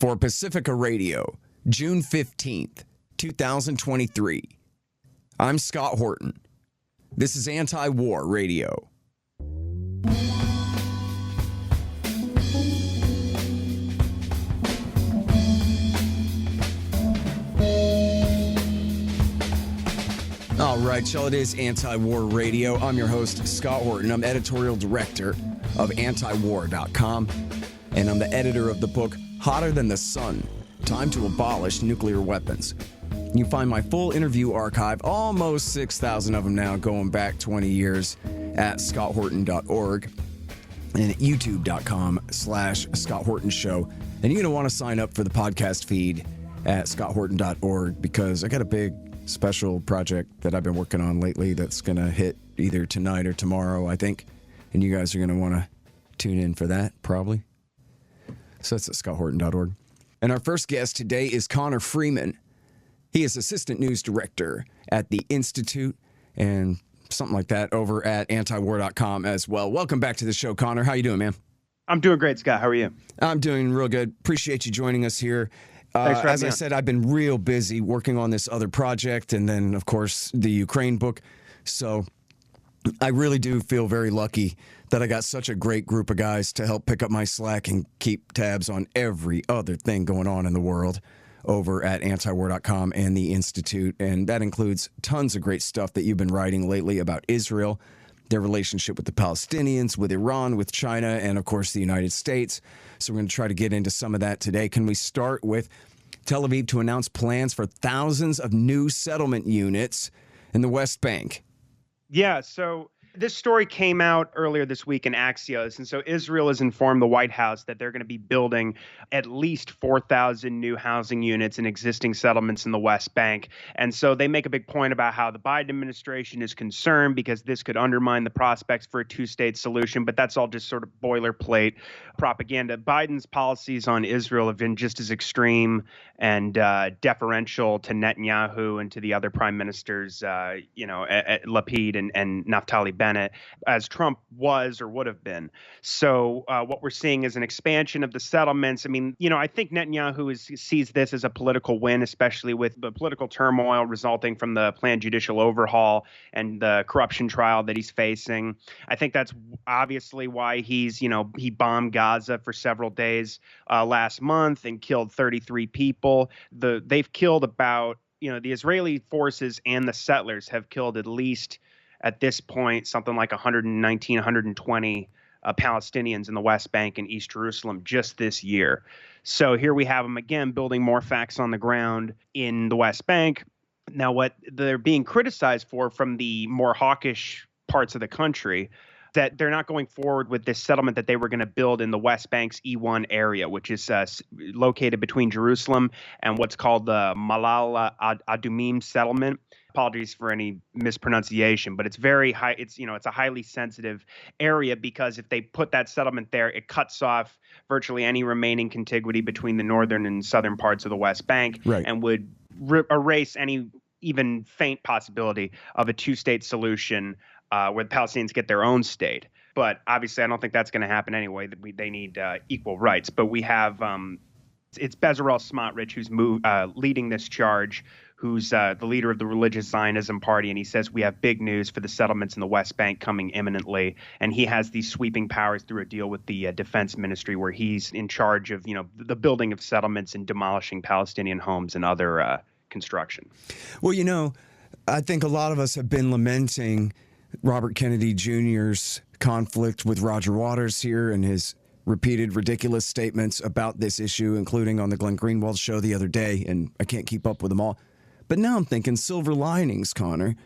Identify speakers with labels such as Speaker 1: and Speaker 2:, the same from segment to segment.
Speaker 1: for Pacifica Radio, June 15th, 2023. I'm Scott Horton. This is Antiwar Radio. All right, y'all, it is Antiwar Radio. I'm your host, Scott Horton. I'm editorial director of Antiwar.com, and I'm the editor of the book, Hotter Than the Sun, Time to Abolish Nuclear Weapons. You can find my full interview archive, almost 6,000 of them now, going back 20 years, at scotthorton.org and at youtube.com/Scott Horton Show. And you're going to want to sign up for the podcast feed at scotthorton.org because I got a big special project that I've been working on lately that's going to hit either tonight or tomorrow, I think. And you guys are going to want to tune in for that, probably. So that's at scotthorton.org. And our first guest today is Connor Freeman. He is assistant news director at the Institute and something like that over at antiwar.com as well. Welcome back to the show, Connor. How you doing, man?
Speaker 2: I'm doing great, Scott. How are you?
Speaker 1: I'm doing real good. Appreciate you joining us here.
Speaker 2: Thanks for having me
Speaker 1: As I said, I've been real busy working on this other project and then, of course, the Ukraine book. So I really do feel very lucky that I got such a great group of guys to help pick up my slack and keep tabs on every other thing going on in the world over at antiwar.com and the Institute. And that includes tons of great stuff that you've been writing lately about Israel, their relationship with the Palestinians, with Iran, with China, and, of course, the United States. So we're going to try to get into some of that today. Can we start with Tel Aviv to announce plans for thousands of new settlement units in the West Bank?
Speaker 2: Yeah, so this story came out earlier this week in Axios, and so Israel has informed the White House that they're going to be building at least 4,000 new housing units in existing settlements in the West Bank. And so they make a big point about how the Biden administration is concerned because this could undermine the prospects for a two-state solution, but that's all just sort of boilerplate propaganda. Biden's policies on Israel have been just as extreme and deferential to Netanyahu and to the other prime ministers, Lapid and Naftali Bennett, as Trump was or would have been. So what we're seeing is an expansion of the settlements. I mean, I think Netanyahu sees this as a political win, especially with the political turmoil resulting from the planned judicial overhaul and the corruption trial that he's facing. I think that's obviously why he bombed Gaza for several days last month and killed 33 people. They've killed about, the Israeli forces and the settlers have killed at least at this point something like 119, 120 Palestinians in the West Bank and East Jerusalem just this year. So here we have them again building more facts on the ground in the West Bank. Now, what they're being criticized for from the more hawkish parts of the country, that they're not going forward with this settlement that they were going to build in the West Bank's E1 area, which is located between Jerusalem and what's called the Malal Adumim settlement. Apologies for any mispronunciation, but it's very high. It's a highly sensitive area because if they put that settlement there, it cuts off virtually any remaining contiguity between the northern and southern parts of the West Bank,
Speaker 1: right,
Speaker 2: and would erase any even faint possibility of a two-state solution where the Palestinians get their own state. But obviously, I don't think that's going to happen anyway. They need equal rights. But we have it's Bezalel Smotrich who's leading this charge, who's the leader of the Religious Zionism Party, and he says we have big news for the settlements in the West Bank coming imminently. And he has these sweeping powers through a deal with the Defense Ministry, where he's in charge of the building of settlements and demolishing Palestinian homes and other construction.
Speaker 1: Well, I think a lot of us have been lamenting Robert Kennedy Jr.'s conflict with Roger Waters here and his repeated ridiculous statements about this issue, including on the Glenn Greenwald show the other day, and I can't keep up with them all. But now I'm thinking silver linings, Connor,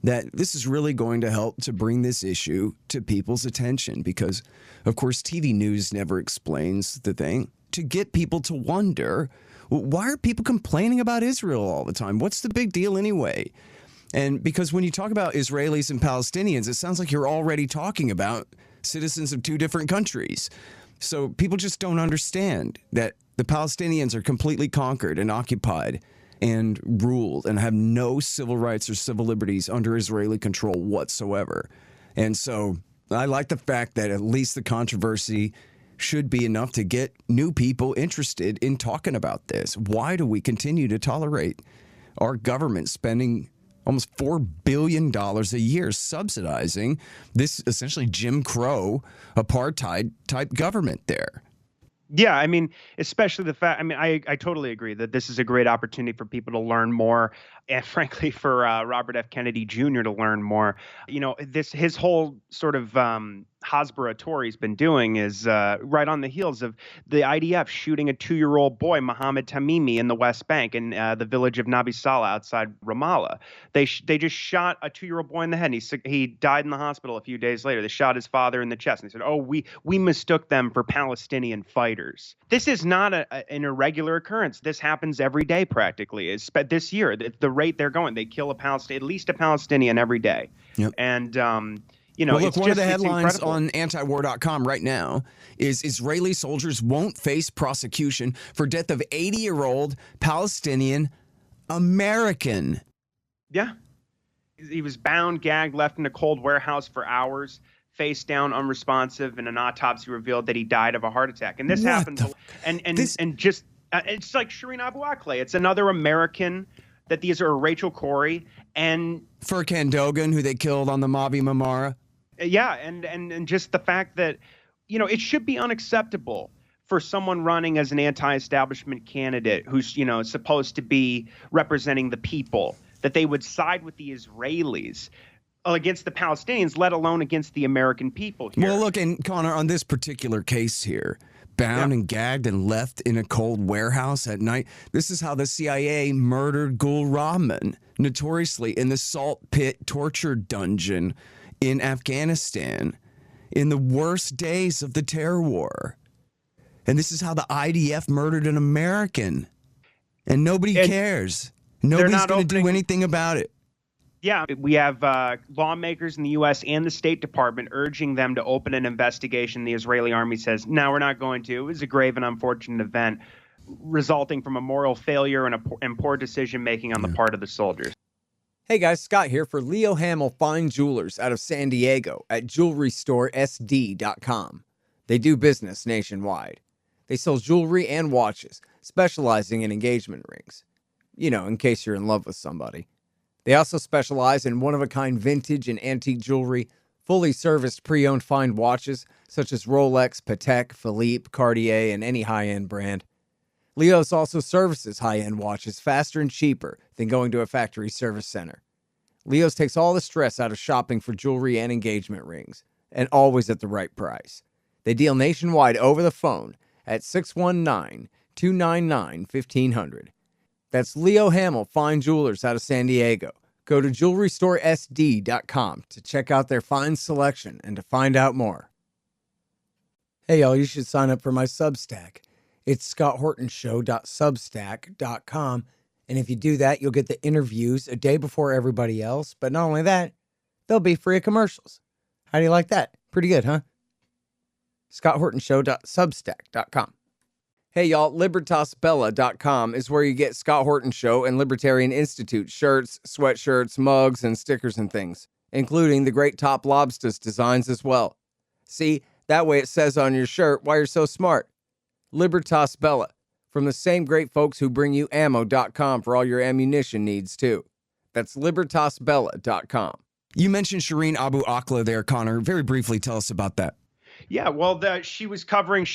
Speaker 1: that this is really going to help to bring this issue to people's attention because, of course, TV news never explains the thing. To get people to wonder, why are people complaining about Israel all the time? What's the big deal anyway? And because when you talk about Israelis and Palestinians, it sounds like you're already talking about citizens of two different countries. So people just don't understand that the Palestinians are completely conquered and occupied and ruled and have no civil rights or civil liberties under Israeli control whatsoever. And so I like the fact that at least the controversy should be enough to get new people interested in talking about this. Why do we continue to tolerate our government spending almost $4 billion a year subsidizing this essentially Jim Crow apartheid type government there?
Speaker 2: Yeah, I mean, especially the fact, I mean, I totally agree that this is a great opportunity for people to learn more, and frankly, for Robert F. Kennedy Jr. to learn more. You know, his whole sort of Hasbara tour he's been doing is right on the heels of the IDF shooting a 2-year-old boy, Mohammed Tamimi, in the West Bank in the village of Nabi Saleh outside Ramallah. They just shot a 2-year-old boy in the head, and he died in the hospital a few days later. They shot his father in the chest, and they said, "Oh, we mistook them for Palestinian fighters." This is not an irregular occurrence. This happens every day practically. It's this year, the rate they're going, they kill at least a Palestinian every day.
Speaker 1: Yep.
Speaker 2: And
Speaker 1: well, look, one of the headlines on Antiwar.com right now is Israeli soldiers won't face prosecution for death of 80-year-old Palestinian American.
Speaker 2: Yeah. He was bound, gagged, left in a cold warehouse for hours, face down, unresponsive, and an autopsy revealed that he died of a heart attack. And this happens. It's like Shireen Abu Akleh. It's another American that these are Rachel Corrie and
Speaker 1: Furkan Dogan, who they killed on the Mavi Marmara.
Speaker 2: Yeah, and just the fact that, you know, it should be unacceptable for someone running as an anti-establishment candidate who's, you know, supposed to be representing the people, that they would side with the Israelis against the Palestinians, let alone against the American people here.
Speaker 1: Well, look, and Connor, on this particular case here, bound and gagged and left in a cold warehouse at night. This is how the CIA murdered Gul Rahman, notoriously in the salt pit torture dungeon in Afghanistan in the worst days of the terror war. And this is how the IDF murdered an American. And nobody cares. Nobody's going to do anything about it.
Speaker 2: Yeah, we have lawmakers in the U.S. and the State Department urging them to open an investigation. The Israeli army says, no, we're not going to. It was a grave and unfortunate event resulting from a moral failure and poor decision-making on the part of the soldiers.
Speaker 3: Hey guys, Scott here for Leo Hamill Fine Jewelers out of San Diego at jewelrystoresd.com. They do business nationwide. They sell jewelry and watches, specializing in engagement rings. You know, in case you're in love with somebody. They also specialize in one-of-a-kind vintage and antique jewelry, fully serviced pre-owned fine watches, such as Rolex, Patek, Philippe, Cartier, and any high-end brand. Leo's also services high-end watches faster and cheaper than going to a factory service center. Leo's takes all the stress out of shopping for jewelry and engagement rings, and always at the right price. They deal nationwide over the phone at 619-299-1500. That's Leo Hamill Fine Jewelers out of San Diego. Go to jewelrystoresd.com to check out their fine selection and to find out more. Hey, y'all, you should sign up for my Substack. It's scotthortonshow.substack.com. And if you do that, you'll get the interviews a day before everybody else. But not only that, they'll be free of commercials. How do you like that? Pretty good, huh? scotthortonshow.substack.com. Hey, y'all, LibertasBella.com is where you get Scott Horton Show and Libertarian Institute shirts, sweatshirts, mugs, and stickers and things, including the great Top Lobsters designs as well. See, that way it says on your shirt why you're so smart. Libertas Bella, from the same great folks who bring you ammo.com for all your ammunition needs, too. That's LibertasBella.com.
Speaker 1: You mentioned Shireen Abu Akleh there, Connor. Very briefly, tell us about that.
Speaker 2: Yeah, well, she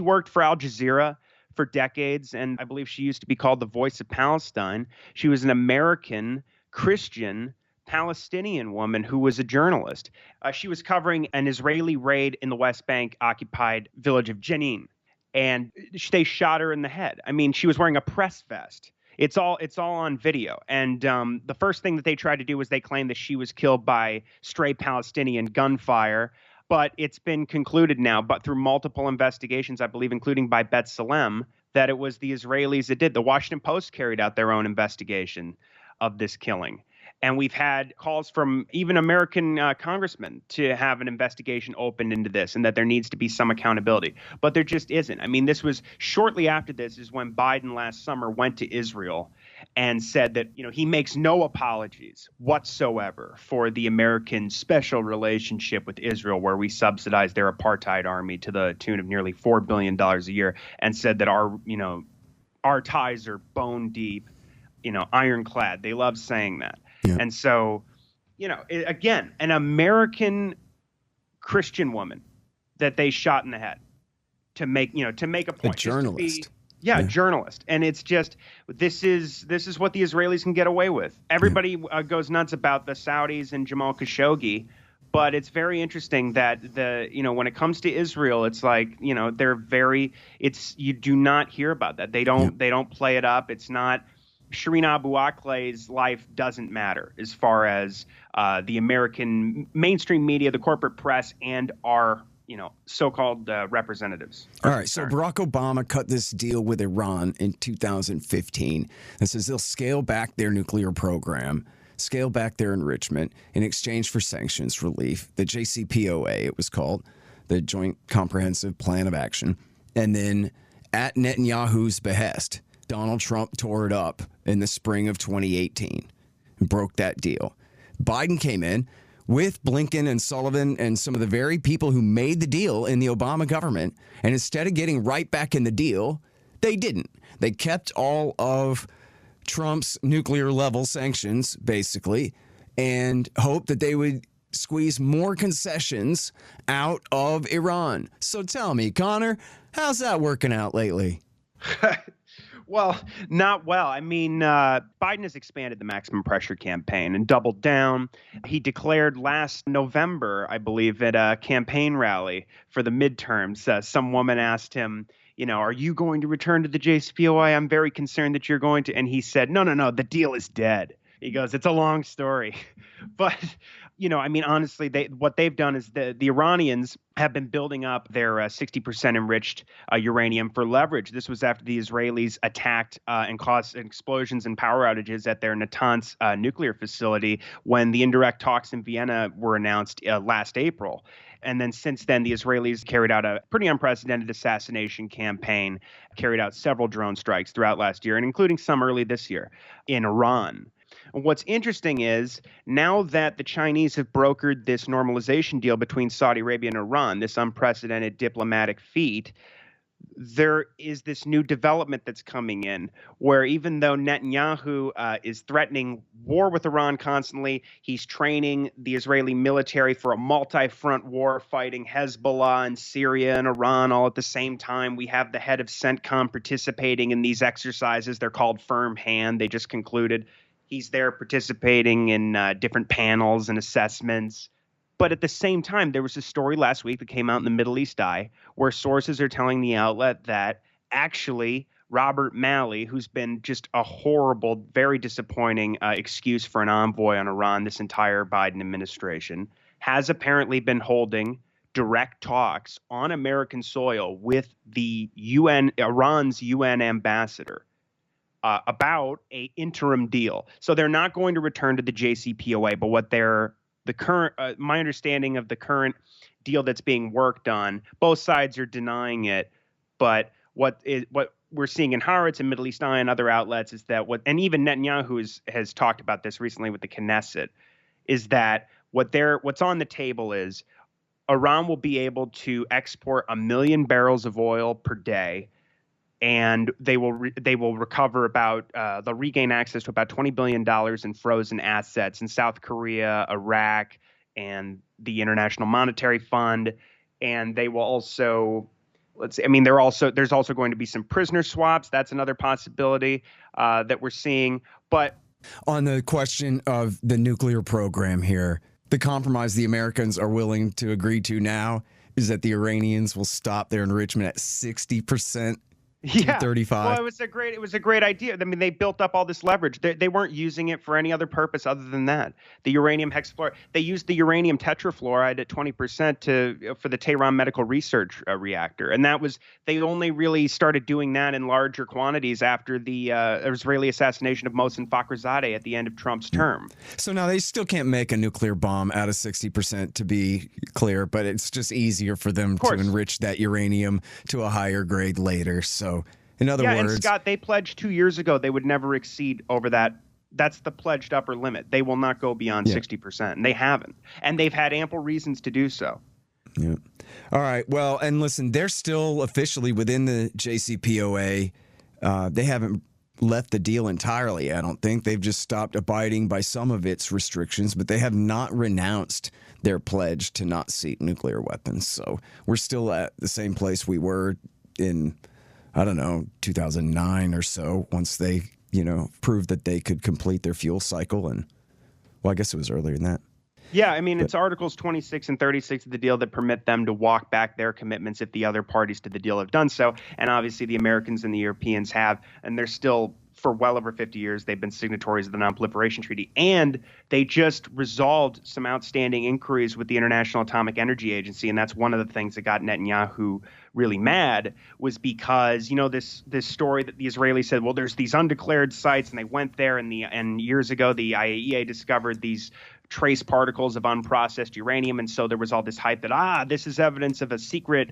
Speaker 2: worked for Al Jazeera for decades, and I believe she used to be called the Voice of Palestine. She was an American Christian Palestinian woman who was a journalist. She was covering an Israeli raid in the West Bank occupied village of Jenin, and they shot her in the head. I mean, she was wearing a press vest. It's all on video. And the first thing that they tried to do was they claimed that she was killed by stray Palestinian gunfire. But it's been concluded now, but through multiple investigations, I believe, including by Bet Salem, that it was the Israelis that did. The Washington Post carried out their own investigation of this killing. And we've had calls from even American congressmen to have an investigation opened into this and that there needs to be some accountability. But there just isn't. I mean, this was shortly after this is when Biden last summer went to Israel and said that, he makes no apologies whatsoever for the American special relationship with Israel, where we subsidize their apartheid army to the tune of nearly $4 billion a year, and said that our ties are bone deep, ironclad. They love saying that.
Speaker 1: Yeah.
Speaker 2: And so, again, an American Christian woman that they shot in the head to make a point.
Speaker 1: A journalist.
Speaker 2: A journalist. And it's just, this is what the Israelis can get away with. Everybody goes nuts about the Saudis and Jamal Khashoggi, but it's very interesting that when it comes to Israel, it's like, you do not hear about that. They don't play it up. It's not, Shireen Abu Akleh's life doesn't matter as far as the American mainstream media, the corporate press, and our so-called representatives.
Speaker 1: All right, so Barack Obama cut this deal with Iran in 2015 that says they'll scale back their nuclear program, scale back their enrichment in exchange for sanctions relief, the JCPOA it was called, the Joint Comprehensive Plan of Action. And then at Netanyahu's behest, Donald Trump tore it up in the spring of 2018 and broke that deal. Biden came in with Blinken and Sullivan and some of the very people who made the deal in the Obama government, and instead of getting right back in the deal, they didn't. They kept all of Trump's nuclear level sanctions, basically, and hoped that they would squeeze more concessions out of Iran. So tell me, Connor, how's that working out lately?
Speaker 2: Well, not well. I mean, Biden has expanded the maximum pressure campaign and doubled down. He declared last November, I believe, at a campaign rally for the midterms. Some woman asked him, are you going to return to the JCPOA? I'm very concerned that you're going to. And he said, no, the deal is dead. He goes, it's a long story. But, honestly, what they've done is the Iranians have been building up their 60% enriched uranium for leverage. This was after the Israelis attacked and caused explosions and power outages at their Natanz nuclear facility when the indirect talks in Vienna were announced last April. And then since then, the Israelis carried out a pretty unprecedented assassination campaign, carried out several drone strikes throughout last year, and including some early this year in Iran. What's interesting is now that the Chinese have brokered this normalization deal between Saudi Arabia and Iran, this unprecedented diplomatic feat, there is this new development that's coming in where even though Netanyahu is threatening war with Iran constantly, he's training the Israeli military for a multi-front war fighting Hezbollah and Syria and Iran all at the same time. We have the head of CENTCOM participating in these exercises. They're called Firm Hand. They just concluded. He's there participating in different panels and assessments. But at the same time, there was a story last week that came out in the Middle East Eye where sources are telling the outlet that actually Robert Malley, who's been just a horrible, very disappointing excuse for an envoy on Iran this entire Biden administration, has apparently been holding direct talks on American soil with the Iran's UN ambassador about a interim deal. So they're not going to return to the JCPOA, but what my understanding of the current deal that's being worked on, both sides are denying it. But what we're seeing in Haaretz and Middle East Eye and other outlets is that and even Netanyahu has talked about this recently with the Knesset, is that what's on the table is Iran will be able to export 1 million barrels of oil per day. And they will recover they'll regain access to about $20 billion in frozen assets in South Korea, Iraq, and the International Monetary Fund. And they will also, there's also going to be some prisoner swaps. That's another possibility that we're seeing. But
Speaker 1: on the question of the nuclear program here, the compromise the Americans are willing to agree to now is that the Iranians will stop their enrichment at 60%.
Speaker 2: Yeah,
Speaker 1: 35.
Speaker 2: Well, it was a great idea. I mean, they built up all this leverage. They weren't using it for any other purpose other than that. The uranium hexafluoride. They used the uranium tetrafluoride at 20% for the Tehran Medical Research Reactor, and they only really started doing that in larger quantities after the Israeli assassination of Mohsen Fakhrizadeh at the end of Trump's term.
Speaker 1: So now they still can't make a nuclear bomb out of 60%, to be clear, but it's just easier for them to enrich that uranium to a higher grade later. So In other
Speaker 2: yeah,
Speaker 1: words,
Speaker 2: and Scott, they pledged 2 years ago they would never exceed over that. That's the pledged upper limit. They will not go beyond 60%, and they haven't. And they've had ample reasons to do so.
Speaker 1: Yeah. All right. Well, and listen, they're still officially within the JCPOA. They haven't left the deal entirely, I don't think. They've just stopped abiding by some of its restrictions, but they have not renounced their pledge to not seek nuclear weapons. So we're still at the same place we were in, I don't know, 2009 or so, once they, proved that they could complete their fuel cycle. And, well, I guess it was earlier than that.
Speaker 2: Yeah, I mean, it's Articles 26 and 36 of the deal that permit them to walk back their commitments if the other parties to the deal have done so. And obviously the Americans and the Europeans have, and they're still, for well over 50 years, they've been signatories of the Non-Proliferation Treaty. And they just resolved some outstanding inquiries with the International Atomic Energy Agency. And that's one of the things that got Netanyahu really mad, was because, this story that the Israelis said, well, there's these undeclared sites, and they went there, and years ago the IAEA discovered these trace particles of unprocessed uranium. And so there was all this hype that, this is evidence of a secret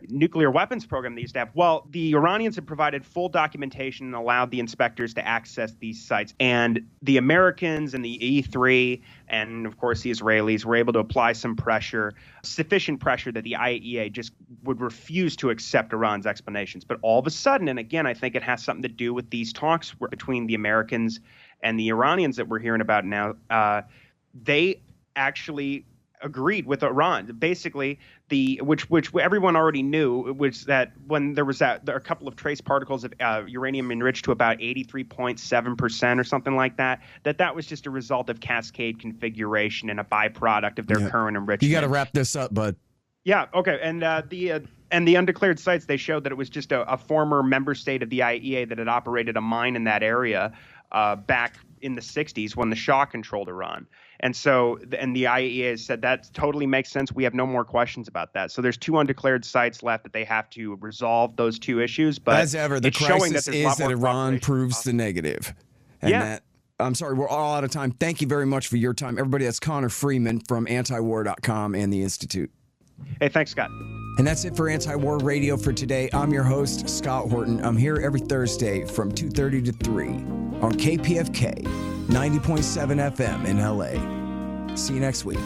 Speaker 2: nuclear weapons program they used to have. Well, the Iranians had provided full documentation and allowed the inspectors to access these sites. And the Americans and the E3 and, of course, the Israelis were able to apply some pressure, sufficient pressure that the IAEA just would refuse to accept Iran's explanations. But all of a sudden, and again, I think it has something to do with these talks between the Americans and the Iranians that we're hearing about now, they actually agreed with Iran. Basically, which everyone already knew, was that when there was there are a couple of trace particles of uranium enriched to about 83.7% or something like that, that was just a result of cascade configuration and a byproduct of their current enrichment.
Speaker 1: You got to wrap this up, bud.
Speaker 2: Yeah. Okay. And the undeclared sites, they showed that it was just a former member state of the IAEA that had operated a mine in that area back in the 60s when the Shah controlled Iran. And so, and the IAEA said that totally makes sense. We have no more questions about that. So there's 2 undeclared sites left that they have to resolve those 2 issues. But
Speaker 1: as ever, the crisis is that Iran proves the negative. And I'm sorry, we're all out of time. Thank you very much for your time. Everybody, that's Connor Freeman from Antiwar.com and the Institute.
Speaker 2: Hey, thanks, Scott.
Speaker 1: And that's it for Anti-War Radio for today. I'm your host, Scott Horton. I'm here every Thursday from 2:30 to 3 on KPFK 90.7 FM in LA. See you next week.